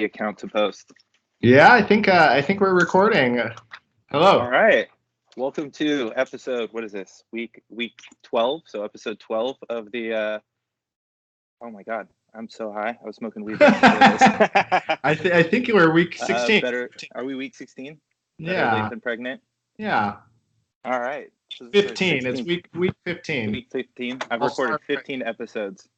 account to post. Yeah, I think we're recording. All Hello. right. Welcome to episode, what is this? Week 12. So episode 12 of the oh my God, I'm so high. I was smoking weed right before this. I think we're week 16. Better. Are we week 16? Better late Yeah, than pregnant. yeah. All right. So this is our 15. It's 16th week 15. week 15. I've I'll recorded start. 15 episodes.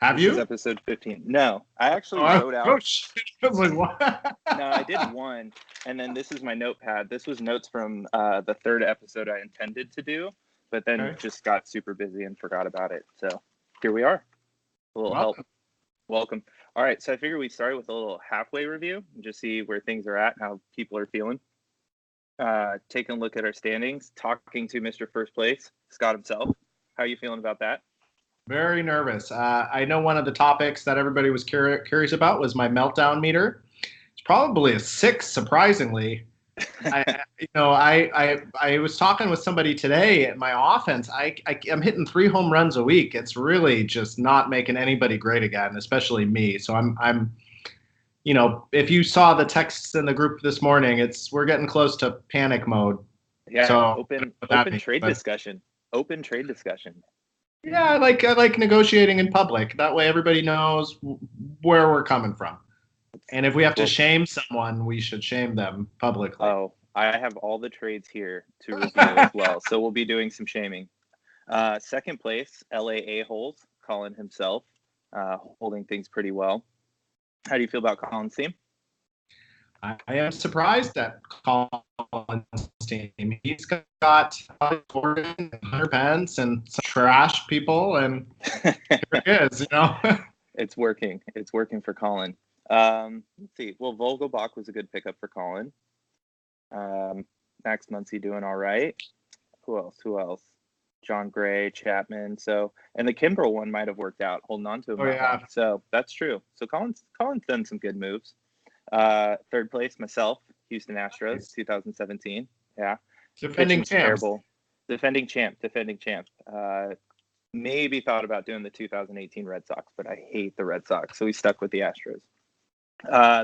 Have This is you? episode 15. No, I actually Oh, wrote out. oh shit! I was like, what? No, I did one, and then this is my notepad. This was notes from the third episode I intended to do, but then Okay. just got super busy and forgot about it. So here we are. A little help. Welcome. All right, so I figured we'd start with a little halfway review and just see where things are at, how people are feeling. Taking a look at our standings, talking to Mr. First Place, Scott himself. How are you feeling about that? Very nervous. I know one of the topics that everybody was curious about was my meltdown meter. It's probably a 6, surprisingly. I was talking with somebody today at my offense. I'm hitting 3 home runs a week. It's really just not making anybody great again, especially me. So I'm if you saw the texts in the group this morning, we're getting close to panic mode. Yeah, So open trade discussion. Open trade discussion. Yeah, I like negotiating in public. That way everybody knows where we're coming from. And if we have to shame someone, we should shame them publicly. Oh, I have all the trades here to review as well. So we'll be doing some shaming. Second place, LA A-holes, Colin himself, holding things pretty well. How do you feel about Colin's team? I am surprised at Colin's team. He's got Gordon and Hunter Pence and some trash people, and here it is, It's working. It's working for Colin. Let's see. Well, Vogelbach was a good pickup for Colin. Max Muncy doing all right. Who else? John Gray, Chapman. And the Kimbrel one might have worked out, holding on to him. Oh, yeah. So that's true. So Colin's done some good moves. Third place, myself, Houston Astros, Nice. 2017. Yeah. Defending Pitching's champs. terrible. Defending champ. Maybe thought about doing the 2018 Red Sox, but I hate the Red Sox, so we stuck with the Astros.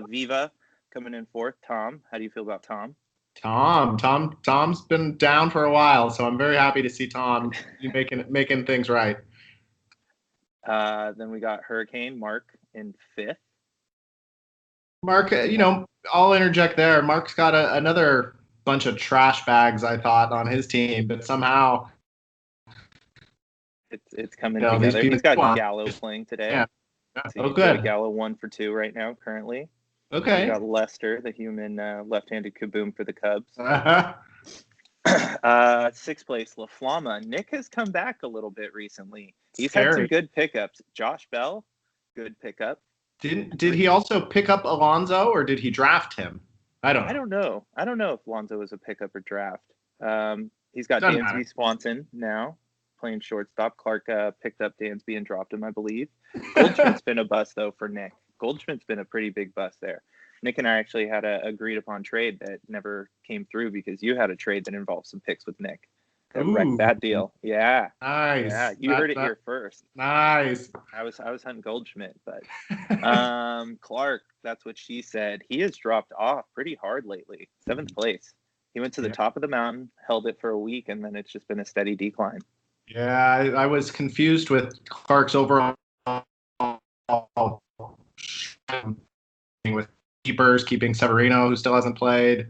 Viva coming in fourth. Tom, how do you feel about Tom? Tom's been down for a while, so I'm very happy to see Tom making things right. Then we got Hurricane Mark in fifth. Mark, I'll interject there. Mark's got another bunch of trash bags, I thought, on his team, but somehow it's coming together. He's got Gallo playing today. Yeah. So good. Gallo 1 for 2 right now currently. Okay. We got Lester, the human left-handed kaboom for the Cubs. Sixth place, La Flama. Nick has come back a little bit recently. He's had some good pickups. Josh Bell, good pickup. Did he also pick up Alonso, or did he draft him? I don't know. I don't know if Alonso was a pickup or draft. He's got Dansby Swanson now playing shortstop. Clark picked up Dansby and dropped him, I believe. Goldschmidt's been a bust, though, for Nick. Goldschmidt's been a pretty big bust there. Nick and I actually had a agreed upon trade that never came through because you had a trade that involved some picks with Nick. That wrecked that deal. Yeah. Nice. Yeah, you heard it here first. Nice. I was hunting Goldschmidt, but Clark, that's what she said. He has dropped off pretty hard lately. 7th place. He went to the top of the mountain, held it for a week, and then it's just been a steady decline. Yeah, I was confused with Clark's overall with keeping Severino, who still hasn't played.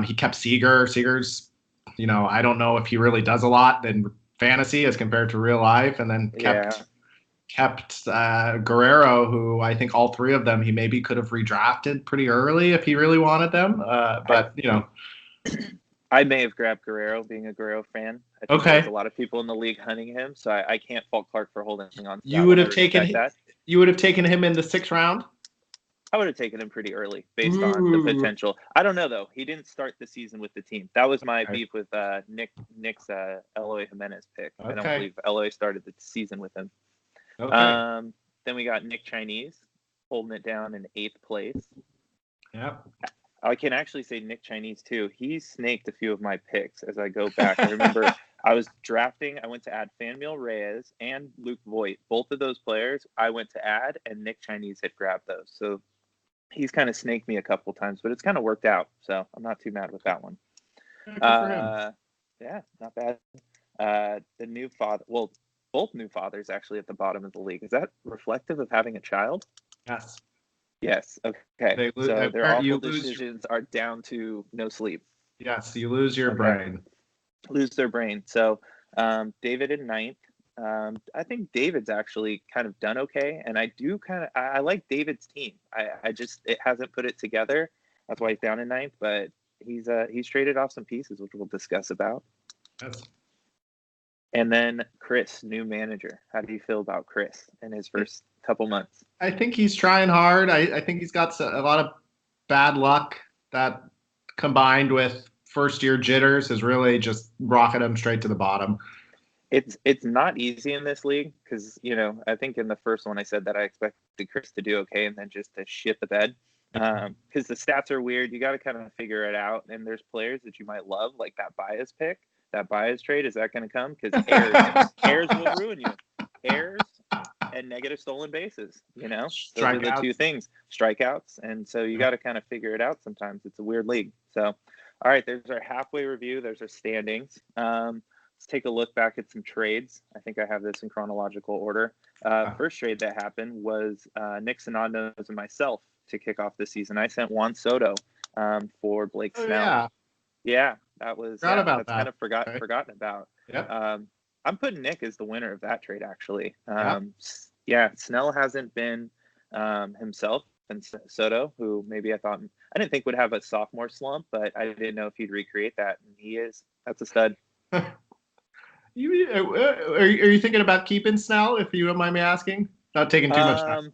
He kept Seager. Seager's, I don't know if he really does a lot in fantasy as compared to real life, and then kept Guerrero, who I think all 3 of them he maybe could have redrafted pretty early if he really wanted them. But I may have grabbed Guerrero, being a Guerrero fan. I think there's a lot of people in the league hunting him, so I can't fault Clark for holding on. You would have taken him in the 6th round? I would have taken him pretty early based on the potential. I don't know, though. He didn't start the season with the team. That was my beef with Nick's Eloy Jimenez pick. I don't believe Eloy started the season with him. Okay. Then we got Nick Chinese holding it down in 8th place. Yep. I can actually say Nick Chinese, too. He snaked a few of my picks as I go back. I remember I was drafting. I went to add Fanmil Reyes and Luke Voigt. Both of those players I went to add, and Nick Chinese had grabbed those. So he's kind of snaked me a couple times, but it's kind of worked out. So I'm not too mad with that one. Good for him. Yeah, not bad. The new father, well, both new fathers actually at the bottom of the league. Is that reflective of having a child? Yes. Yes. Okay. So their awful decisions are down to no sleep. Yes, you lose your brain. Lose their brain. So David in ninth. I think David's actually kind of done okay, and I like David's team. I just it hasn't put it together. That's why he's down in ninth, but he's traded off some pieces, which we'll discuss about. Yes. And then Chris, new manager. How do you feel about Chris in his first couple months? I think he's trying hard. I think he's got a lot of bad luck that combined with first-year jitters has really just rocketed him straight to the bottom. It's not easy in this league because, I think in the first one I said that I expected Chris to do okay and then just to shit the bed because the stats are weird. You got to kind of figure it out. And there's players that you might love, like that bias pick, that bias trade. Is that going to come? Because errors will ruin you. Errors and negative stolen bases, those are the two things, strikeouts. And so you got to kind of figure it out sometimes. It's a weird league. So, all right, there's our halfway review. There's our standings. Let's take a look back at some trades. I think I have this in chronological order. First trade that happened was Nick Sonandos and myself to kick off the season. I sent Juan Soto for Blake Snell. Yeah, that was kind of forgotten about. Yep. I'm putting Nick as the winner of that trade, actually. Yeah, Snell hasn't been himself, and Soto, who maybe I didn't think would have a sophomore slump, but I didn't know if he'd recreate that, and he is. That's a stud. Are you thinking about keeping Snell, if you don't mind me asking? Not taking too much time.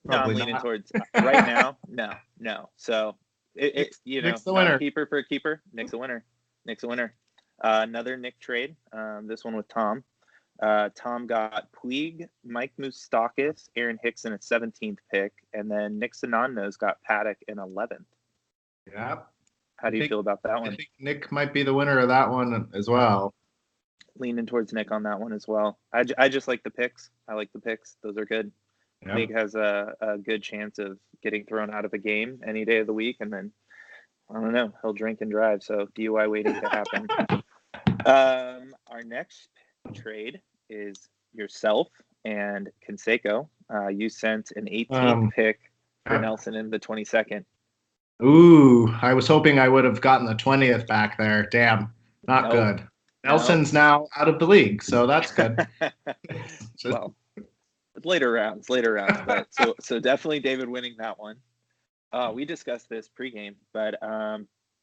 No, I'm leaning towards right now. No. So Nick's the winner. Keeper for a keeper. Nick's a winner. Another Nick trade. This one with Tom. Tom got Puig, Mike Moustakas, Aaron Hicks in a 17th pick, and then Nick Sonandos got Paddock in 11th. Yeah. How do you feel about that one? I think Nick might be the winner of that one as well. Leaning towards Nick on that one as well. I just like the picks. I like the picks. Those are good. Yep. League has a good chance of getting thrown out of a game any day of the week, and then I don't know, he'll drink and drive. So DUI waiting to happen. Our next trade is yourself and Canseco. You sent an 18th pick for Nelson in the 22nd. Ooh, I was hoping I would have gotten the 20th back there. Damn, not good. Nelson's now out of the league, so that's good. Well, later rounds, but so definitely David winning that one. We discussed this pregame, but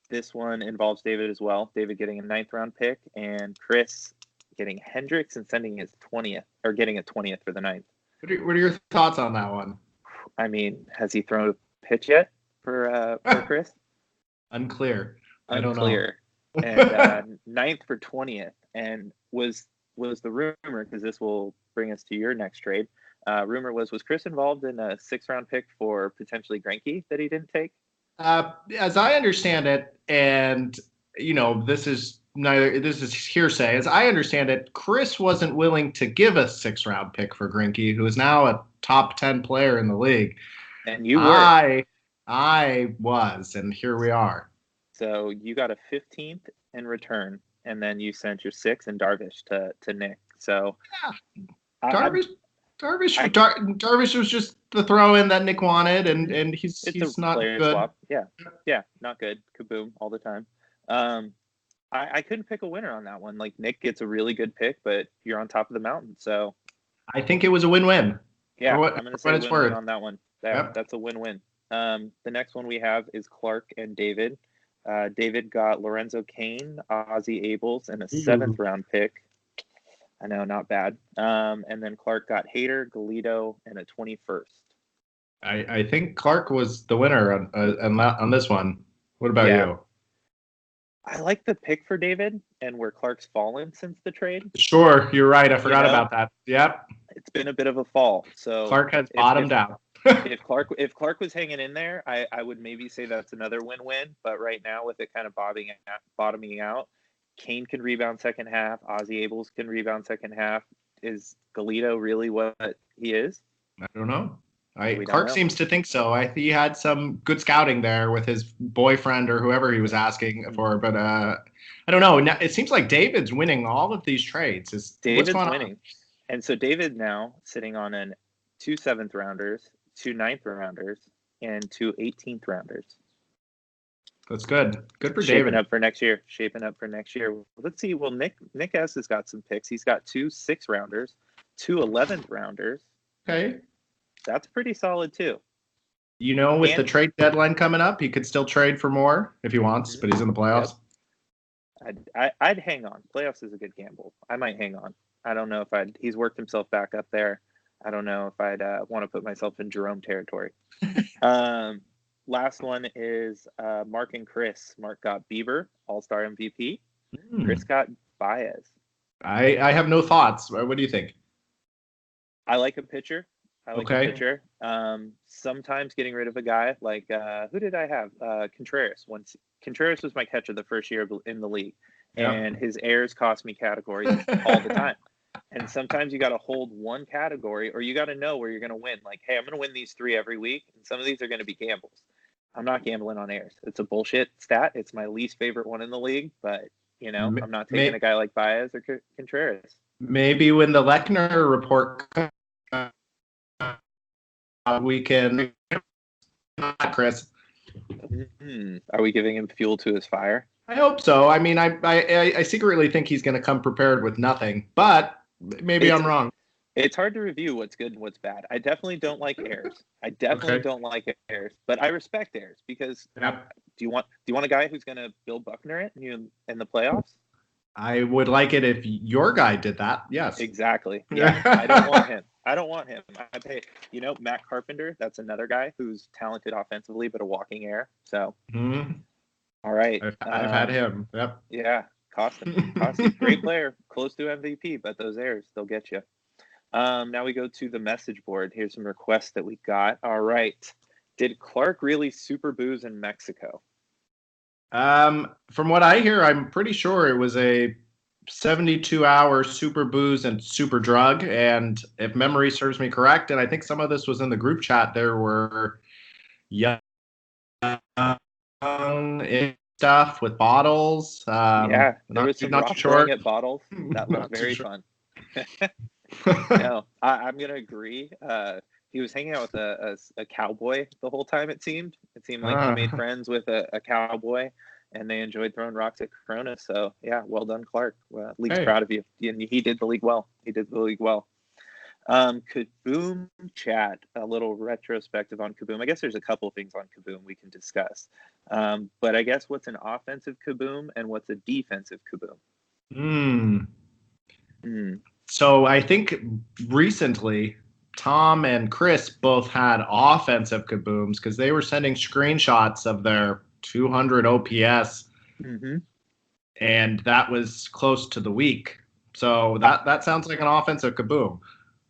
this one involves David as well. David getting a 9th round pick, and Chris getting Hendricks and sending his 20th, or getting a 20th for the 9th. What are your thoughts on that one? I mean, has he thrown a pitch yet for Chris? Unclear. I don't know. And 9th for 20th, and was the rumor, because this will bring us to your next trade. Rumor was Chris involved in a 6th round pick for potentially Greinke that he didn't take? As I understand it, and this is hearsay. As I understand it, Chris wasn't willing to give a 6th round pick for Greinke, who is now a top 10 player in the league. And you were. I was, and here we are. So you got a 15th in return, and then you sent your 6th and Darvish to Nick. So yeah, Darvish was just the throw-in that Nick wanted, and he's not good. Swap. Yeah, not good. Kaboom all the time. I couldn't pick a winner on that one. Like, Nick gets a really good pick, but you're on top of the mountain. So I think it was a win-win. Yeah, I'm going to say win-win on that one. Yep. That's a win-win. The next one we have is Clark and David. David got Lorenzo Cain, Ozzie Abels, and a 7th round pick. I know, not bad. And then Clark got Hader, Galito, and a 21st. I think Clark was the winner on this one. What about you? I like the pick for David and where Clark's fallen since the trade. Sure, you're right. I forgot about that. Yep. It's been a bit of a fall. So Clark has bottomed out. if Clark was hanging in there, I would maybe say that's another win-win. But right now, with it kind of bottoming out, Cain can rebound second half. Ozzie Abels can rebound second half. Is Galito really what he is? I don't know. Clark seems to think so. He had some good scouting there with his boyfriend or whoever he was asking for, but I don't know. It seems like David's winning all of these trades. David's winning. And so David now sitting on 2 7th rounders, 2 9th rounders, and 2 18th rounders. That's good. Good for David. Shaping up for next year. Let's see. Well, Nick S has got some picks. He's got 2 6th rounders, 2 11th rounders. Okay. That's pretty solid too. With the trade deadline coming up, he could still trade for more if he wants, but he's in the playoffs. Yep. I'd hang on. Playoffs is a good gamble. I might hang on. I don't know if he's worked himself back up there. I don't know if I'd want to put myself in Jerome territory. Last one is Mark and Chris. Mark got Bieber, All-Star MVP. Chris got Baez. I have no thoughts. What do you think? I like a pitcher. Sometimes getting rid of a guy like who did I have? Contreras. Contreras was my catcher the first year in the league, and his errors cost me categories all the time. And sometimes you got to hold one category, or you got to know where you're going to win. Like, hey, I'm going to win these 3 every week, and some of these are going to be gambles. I'm not gambling on errors. It's a bullshit stat. It's my least favorite one in the league, but I'm not taking a guy like Baez or Contreras. Maybe when the Lechner report comes, we can, Chris. Are we giving him fuel to his fire? I hope so. I mean, I secretly think he's going to come prepared with nothing, but maybe I'm wrong. It's hard to review what's good and what's bad. I definitely don't like errors. Don't like errors, but I respect errors because do you want a guy who's going to Bill Buckner it in the playoffs? I would like it if your guy did that. Yes. Exactly. Yeah. I don't want him. I pay, Matt Carpenter, that's another guy who's talented offensively but a walking error. So all right. I've had him. Yep. Yeah. Cost him. Great player, close to MVP, but those errors, they'll get you. Now we go to the message board. Here's some requests that we got. All right. Did Clark really super booze in Mexico? From what I hear, I'm pretty sure it was a 72-hour super booze and super drug. And if memory serves me correct, and I think some of this was in the group chat, there were young stuff with bottles. There was some rock throwing at bottles. That looked very fun. No, I'm going to agree. He was hanging out with a cowboy the whole time, it seemed. It seemed like he made friends with a cowboy, and they enjoyed throwing rocks at Corona. So, yeah, well done, Clark. League's proud of you. And he did the league well. Kaboom chat, a little retrospective on Kaboom. I guess there's a couple things on Kaboom we can discuss. But I guess what's an offensive Kaboom and what's a defensive Kaboom? So I think recently Tom and Chris both had offensive kabooms because they were sending screenshots of their 200 OPS, and that was close to the week. So that sounds like an offensive kaboom.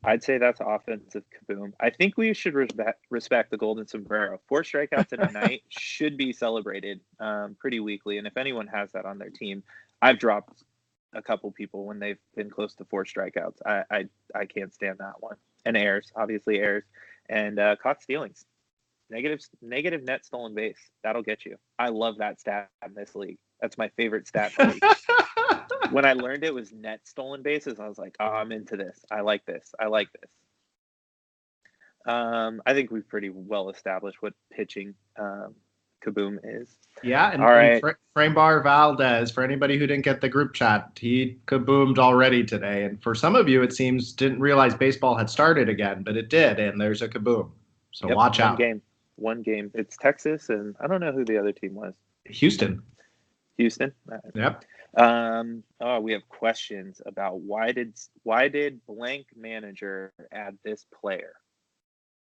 I'd say that's offensive kaboom. I think we should respect the golden sombrero. 4 strikeouts in a night should be celebrated pretty weekly, and if anyone has that on their team, I've dropped a couple people when they've been close to 4 strikeouts. I can't stand that one. And errors, obviously errors, and caught stealings. Negative net stolen base. That'll get you. I love that stat in this league. That's my favorite stat in the league. When I learned it was net stolen bases, I was like, oh, I'm into this. I like this. I think we've pretty well established what pitching kaboom is. Yeah, and, all right. Framebar Valdez, for anybody who didn't get the group chat, he kaboomed already today. And for some of you, it seems, didn't realize baseball had started again, but it did, and there's a kaboom. So watch out. One game. It's Texas, and I don't know who the other team was. Houston. Yep. We have questions about why did blank manager add this player?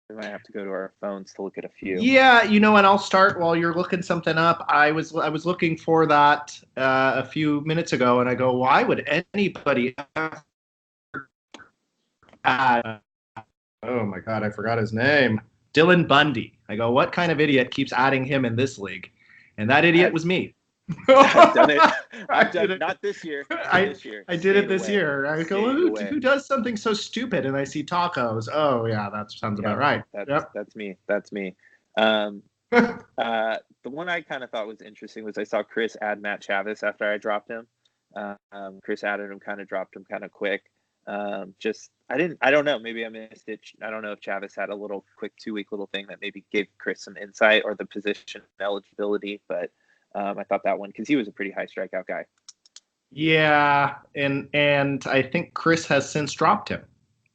We might have to go to our phones to look at a few. Yeah, and I'll start while you're looking something up. I was looking for that a few minutes ago, and I go, why would anybody add? Oh my God, I forgot his name. Dylan Bundy. I go, what kind of idiot keeps adding him in this league? And that idiot was me. I've done it. Not this year. This year. I did it this year. I go, who does something so stupid? And I see tacos. Oh yeah, that sounds about right. That's me. The one I kind of thought was interesting was I saw Chris add Matt Chavis after I dropped him. Chris added him, kind of dropped him kind of quick. I don't know. Maybe I missed it. I don't know if Chavis had a little quick 2-week little thing that maybe gave Chris some insight or the position eligibility, but I thought that one, because he was a pretty high strikeout guy. Yeah, and I think Chris has since dropped him.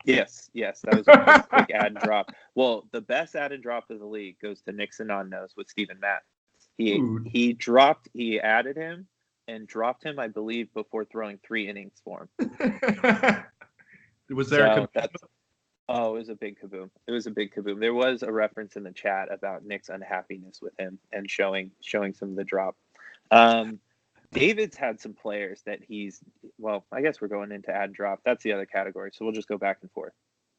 Yes, that was a quick add and drop. Well, the best add and drop of the league goes to Nixon on nose with Steven Matz. He added him and dropped him, I believe, before throwing 3 innings for him. Was there a it was a big kaboom. There was a reference in the chat about Nick's unhappiness with him and showing some of the drop. David's had some players that I guess we're going into add drop. That's the other category. So we'll just go back and forth.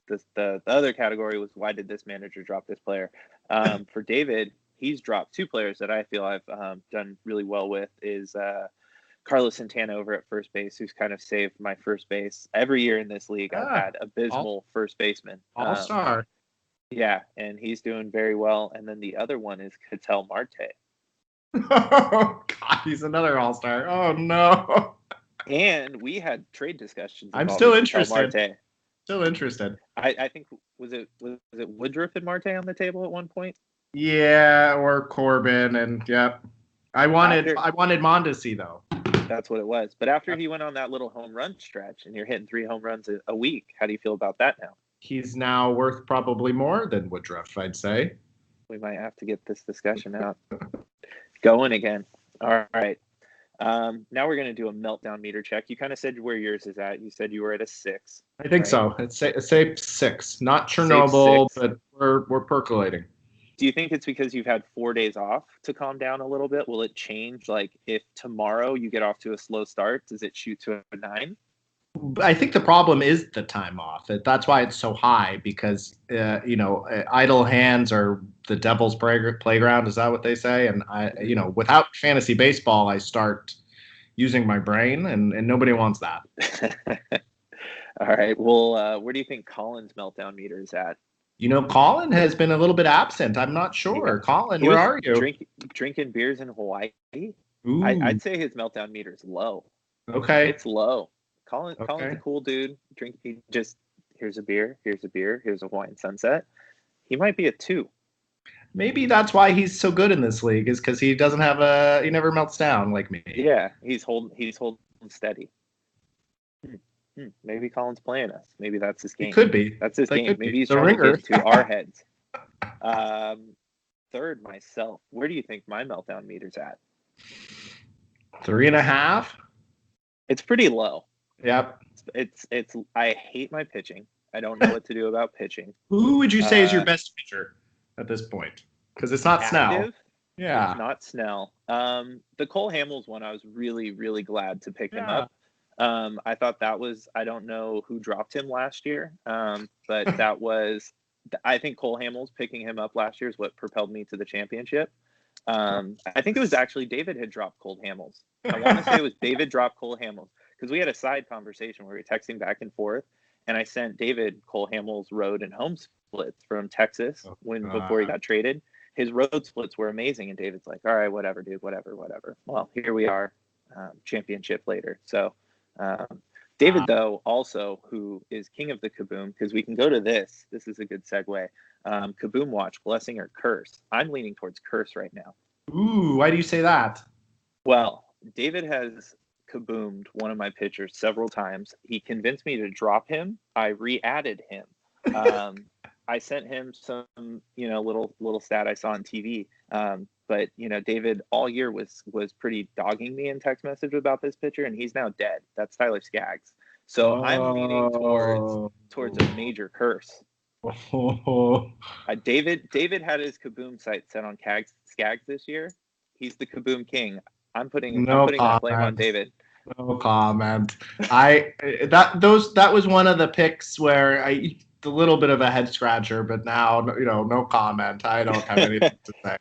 The other category was, why did this manager drop this player? For David, he's dropped 2 players that I feel I've done really well with, is Carlos Santana over at first base, who's kind of saved my first base. Every year in this league, I've had abysmal first baseman. All-star. Yeah, and he's doing very well. And then the other one is Ketel Marte. Oh, God, he's another all-star. Oh, no. And we had trade discussions. I'm still interested. Marte. Still interested. I think, was it Woodruff and Marte on the table at one point? Yeah, or Corbin, and I wanted Mondesi though. That's what it was. But after he went on that little home run stretch, and you're hitting 3 home runs a week, how do you feel about that now? He's now worth probably more than Woodruff, I'd say. We might have to get this discussion out going again. All right. Now we're going to do a meltdown meter check. You kind of said where yours is at. You said you were at a 6. I think so. It's a safe 6. Not Chernobyl, but we're percolating. Do you think it's because you've had 4 days off to calm down a little bit? Will it change? Like, if tomorrow you get off to a slow start, does it shoot to a 9? I think the problem is the time off. That's why it's so high, because, idle hands are the devil's playground. Is that what they say? And without fantasy baseball, I start using my brain, and nobody wants that. All right. Well, where do you think Colin's meltdown meter is at? Colin has been a little bit absent. I'm not sure. Colin, where are you? Drinking beers in Hawaii. Ooh. I'd say his meltdown meter is low. Okay. It's low. Colin's a cool dude. Here's a beer, here's a Hawaiian sunset. He might be a 2. Maybe that's why he's so good in this league, is because he doesn't have he never melts down like me. Yeah, he's holding steady. Maybe Colin's playing us. Maybe that's his game. It could be. That's his game. Maybe he's trying to get to our heads. Third, myself. Where do you think my meltdown meter's at? 3.5. It's pretty low. Yep. It's. I hate my pitching. I don't know what to do about pitching. Who would you say is your best pitcher at this point? Because it's not Snell. Yeah. It's not Snell. The Cole Hamels one, I was really, really glad to pick him up. I thought that was, I don't know who dropped him last year, but that was, I think Cole Hamels picking him up last year is what propelled me to the championship. I think it was actually David had dropped Cole Hamels. I want to say it was David dropped Cole Hamels, because we had a side conversation where we were texting back and forth, and I sent David Cole Hamels road and home splits from Texas before he got traded. His road splits were amazing, and David's like, all right, whatever, dude, whatever. Well, here we are, championship later. So David, though, also, who is king of the Kaboom, because we can go to this. This is a good segue. Kaboom Watch, blessing or curse? I'm leaning towards curse right now. Ooh, why do you say that? Well, David has kaboomed one of my pitchers several times. He convinced me to drop him. I re-added him. I sent him some, little stat I saw on TV. But David all year was pretty dogging me in text message about this pitcher, and he's now dead. That's Tyler Skaggs. So I'm leaning towards a major curse. David had his Kaboom site set on Skaggs this year. He's the Kaboom king. I'm putting that blame on David. No comment. That was one of the picks where a little bit of a head scratcher, but now no comment. I don't have anything to say.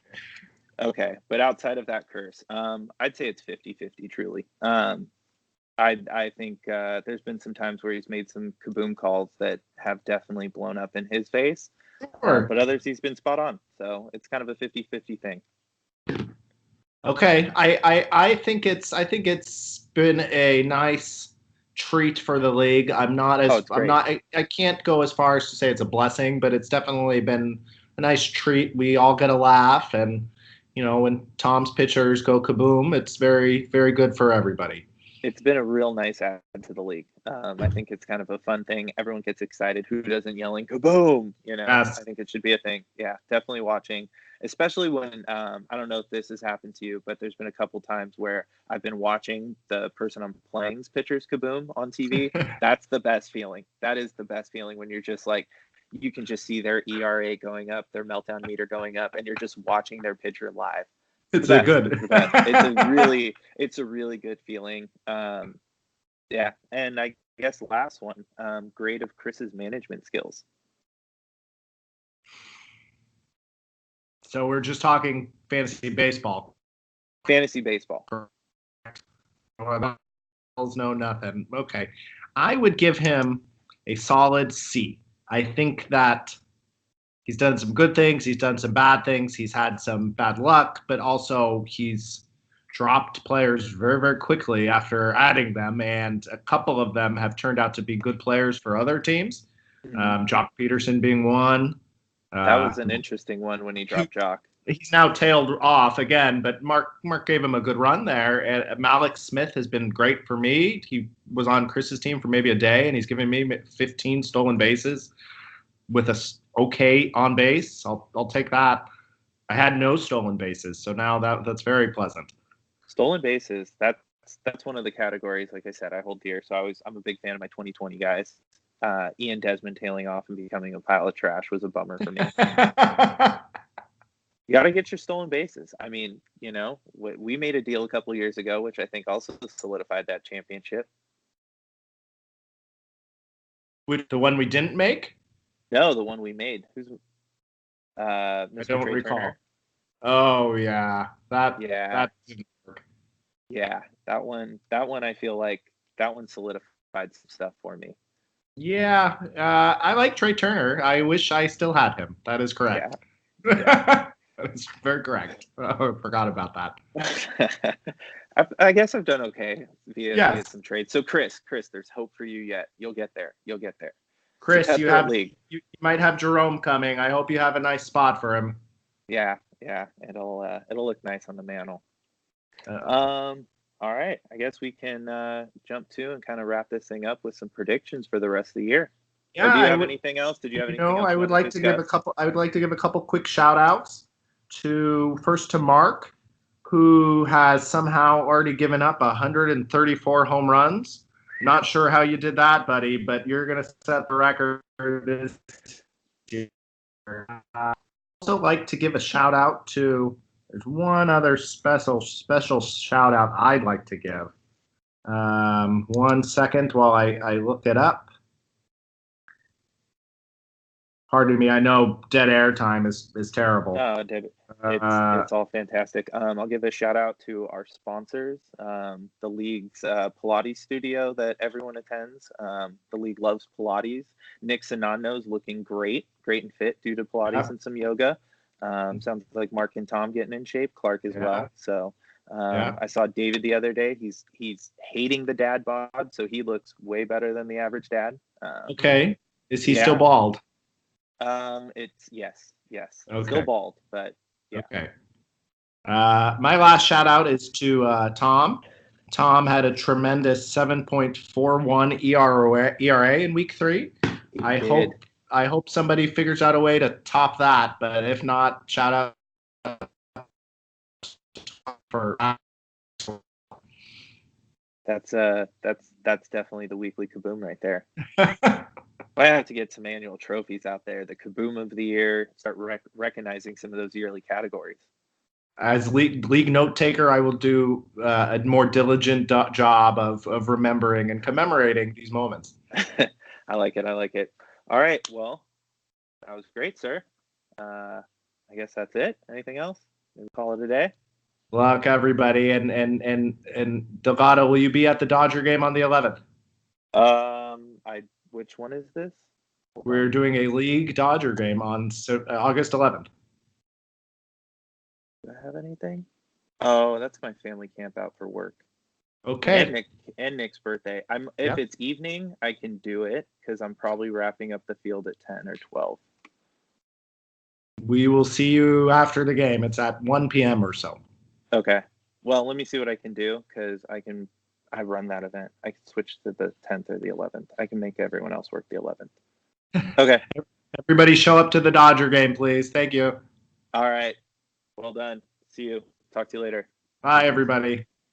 Okay, but outside of that curse, I'd say it's 50-50, truly. I think there's been some times where he's made some kaboom calls that have definitely blown up in his face, Sure. but others he's been spot on. So it's kind of a 50-50 thing. Okay, I think it's been a nice treat for the league. I can't go as far as to say it's a blessing, but it's definitely been a nice treat. We all get a laugh, and when Tom's pitchers go kaboom, it's very, very good for everybody. It's been a real nice add to the league. I think it's kind of a fun thing. Everyone gets excited. Who doesn't yelling kaboom? Yes. I think it should be a thing. Yeah, definitely watching, especially when I don't know if this has happened to you, but there's been a couple times where I've been watching the person I'm playing's pitchers kaboom on TV. That's the best feeling. That is the best feeling when you're just like, you can just see their ERA going up, their meltdown meter going up, and you're just watching their pitcher live. It's a good. It's a really good feeling. Yeah, and I guess last one, grade of Chris's management skills. So we're just talking fantasy baseball. Fantasy baseball. No, nothing. Okay, I would give him a solid C. I think that he's done some good things. He's done some bad things. He's had some bad luck, but also he's dropped players very, very quickly after adding them, and a couple of them have turned out to be good players for other teams. Jock Peterson being one. That was an interesting one when he dropped Jock. He's now tailed off again, but Mark gave him a good run there. And Malik Smith has been great for me. He was on Chris's team for maybe a day, and he's given me 15 stolen bases with a okay on base. I'll take that. I had no stolen bases, so now that's very pleasant. Stolen bases, that's one of the categories. Like I said, I hold dear. So I'm a big fan of my 2020 guys. Ian Desmond tailing off and becoming a pile of trash was a bummer for me. You got to get your stolen bases. I mean, we made a deal a couple of years ago, which I think also solidified that championship. With the one we didn't make? No, the one we made. Who's Mr. I don't recall. Turner? Oh yeah, that didn't work. Yeah, that one. I feel like that one solidified some stuff for me. Yeah, I like Trey Turner. I wish I still had him. That is correct. Yeah. That is very correct. I forgot about that. I guess I've done okay via some trades. So Chris, there's hope for you yet. You'll get there. Chris, you might have Jerome coming. I hope you have a nice spot for him. Yeah. It'll look nice on the mantle. All right. I guess we can jump to and kind of wrap this thing up with some predictions for the rest of the year. Yeah. Do you have anything else? Did you have anything else? I would like to give a couple quick shout outs to Mark, who has somehow already given up 134 home runs. Not sure how you did that, buddy, but you're going to set the record this year. I'd also like to give a shout out to, there's one other special shout out I'd like to give. 1 second while I look it up. Pardon me, I know dead air time is terrible. No, it's all fantastic. I'll give a shout out to our sponsors, the league's Pilates studio that everyone attends. The league loves Pilates. Nick Sanano's looking great and fit due to Pilates and some yoga. Sounds like Mark and Tom getting in shape. Clark as well. So I saw David the other day. He's hating the dad bod, so he looks way better than the average dad. Okay. Is he still bald? It's yes. Okay. Still bald, but yeah. Okay. My last shout out is to Tom. Tom had a tremendous 7.41 ERA in week 3. I hope somebody figures out a way to top that, but if not, shout out for that's definitely the weekly kaboom right there. I have to get some annual trophies out there. The kaboom of the year. Start recognizing some of those yearly categories. As league note taker, I will do a more diligent job of remembering and commemorating these moments. I like it. All right. Well, that was great, sir. I guess that's it. Anything else? We'll call it a day. Luck, everybody, and Delgado, will you be at the Dodger game on the 11th? Which one is this? We're doing a league Dodger game on August 11th. Do I have anything? Oh, that's my family camp out for work. Okay. And Nick's birthday. If it's evening, I can do it because I'm probably wrapping up the field at 10 or 12. We will see you after the game. It's at 1 p.m. or so. Okay. Well, let me see what I can do because I run that event. I can switch to the 10th or the 11th. I can make everyone else work the 11th. Okay. Everybody show up to the Dodger game, please. Thank you. All right. Well done. See you. Talk to you later. Bye, everybody.